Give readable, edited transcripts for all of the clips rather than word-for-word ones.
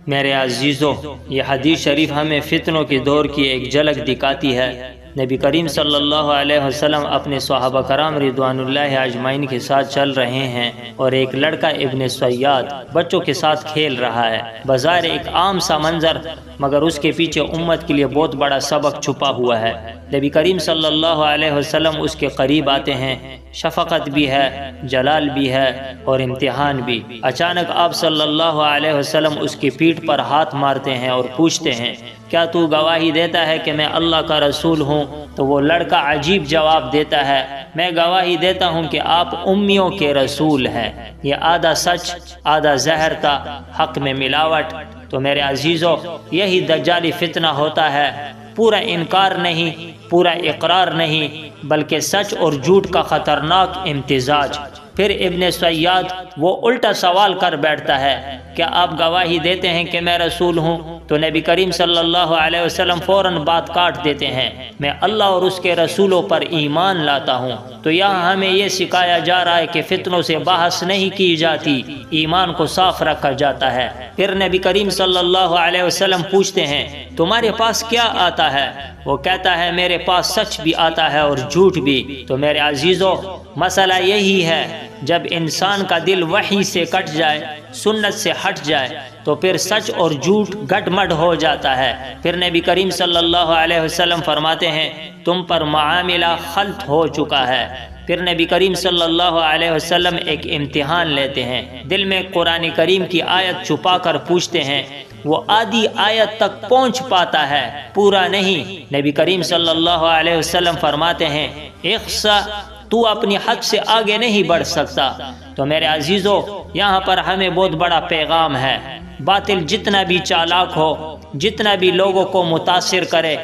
میرے عزیزو، یہ حدیث شریف ہمیں فتنوں کے دور کی ایک جھلک دکھاتی ہے۔ نبی کریم صلی اللہ علیہ وسلم اپنے صحابہ کرام رضوان اللہ اجمعین کے ساتھ چل رہے ہیں اور ایک لڑکا ابن صیاد بچوں کے ساتھ کھیل رہا ہے۔ بظاہر ایک عام سا منظر، مگر اس کے پیچھے امت کے لیے بہت بڑا سبق چھپا ہوا ہے۔ نبی کریم صلی اللہ علیہ وسلم اس کے قریب آتے ہیں، شفقت بھی ہے، جلال بھی ہے اور امتحان بھی۔ اچانک آپ صلی اللہ علیہ وسلم اس کی پیٹھ پر ہاتھ مارتے ہیں اور پوچھتے ہیں، کیا تو گواہی دیتا ہے کہ میں اللہ کا رسول ہوں؟ تو وہ لڑکا عجیب جواب دیتا ہے، میں گواہی دیتا ہوں کہ آپ امیوں کے رسول ہیں۔ یہ آدھا سچ آدھا زہر تھا، حق میں ملاوٹ۔ تو میرے عزیزو، یہی دجالی فتنہ ہوتا ہے، پورا انکار نہیں، پورا اقرار نہیں، بلکہ سچ اور جھوٹ کا خطرناک امتزاج۔ پھر ابن صیاد وہ الٹا سوال کر بیٹھتا ہے، کیا آپ گواہی دیتے ہیں کہ میں رسول ہوں؟ تو نبی کریم صلی اللہ علیہ وسلم فوراً بات کاٹ دیتے ہیں، میں اللہ اور اس کے رسولوں پر ایمان لاتا ہوں۔ تو یہاں ہمیں یہ سکھایا جا رہا ہے کہ فتنوں سے بحث نہیں کی جاتی، ایمان کو صاف رکھا جاتا ہے۔ پھر نبی کریم صلی اللہ علیہ وسلم پوچھتے ہیں، تمہارے پاس کیا آتا ہے؟ وہ کہتا ہے، میرے پاس سچ بھی آتا ہے اور جھوٹ بھی۔ تو میرے عزیزو، مسئلہ یہی ہے، جب انسان کا دل وحی سے کٹ جائے، سنت سے ہٹ جائے، تو پھر سچ اور جھوٹ گٹ مڈ ہو جاتا ہے۔ پھر نبی کریم صلی اللہ علیہ وسلم فرماتے ہیں، تم پر معاملہ خلط ہو چکا ہے۔ پھر نبی کریم صلی اللہ علیہ وسلم ایک امتحان لیتے ہیں، دل میں قرآن کریم کی آیت چھپا کر پوچھتے ہیں، وہ آدھی آیت تک پہنچ پاتا ہے، پورا نہیں۔ نبی کریم صلی اللہ علیہ وسلم فرماتے ہیں، اخسا، تو اپنی حد سے آگے نہیں بڑھ سکتا۔ تو میرے عزیزو، یہاں پر ہمیں بہت بڑا پیغام ہے، باطل جتنا بھی چالاک ہو، جتنا بھی لوگوں کو متاثر کرے،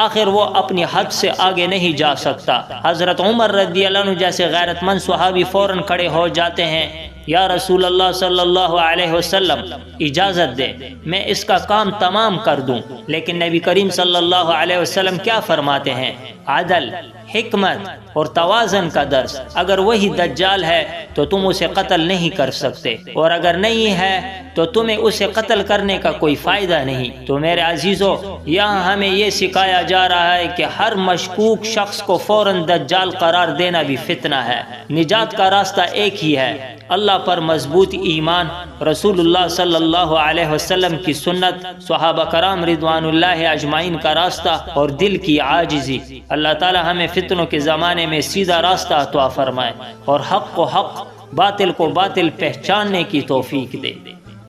آخر وہ اپنی حد سے آگے نہیں جا سکتا۔ حضرت عمر رضی اللہ عنہ جیسے غیرت مند صحابی فوراً کھڑے ہو جاتے ہیں، یا رسول اللہ صلی اللہ علیہ وسلم، اجازت دے، میں اس کا کام تمام کر دوں۔ لیکن نبی کریم صلی اللہ علیہ وسلم کیا فرماتے ہیں؟ عدل، حکمت اور توازن کا درس۔ اگر وہی دجال ہے تو تم اسے قتل نہیں کر سکتے، اور اگر نہیں ہے تو تمہیں اسے قتل کرنے کا کوئی فائدہ نہیں۔ تو میرے عزیزو، یہاں ہمیں یہ سکھایا جا رہا ہے کہ ہر مشکوک شخص کو فوراً دجال قرار دینا بھی فتنہ ہے۔ نجات کا راستہ ایک ہی ہے، اللہ پر مضبوط ایمان، رسول اللہ صلی اللہ علیہ وسلم کی سنت، صحابہ کرام رضوان اللہ اجمعین کا راستہ اور دل کی عاجزی۔ اللہ تعالی ہمیں فتنوں کے زمانے میں سیدھا راستہ عطا فرمائے اور حق کو حق، باطل کو باطل پہچاننے کی توفیق دے۔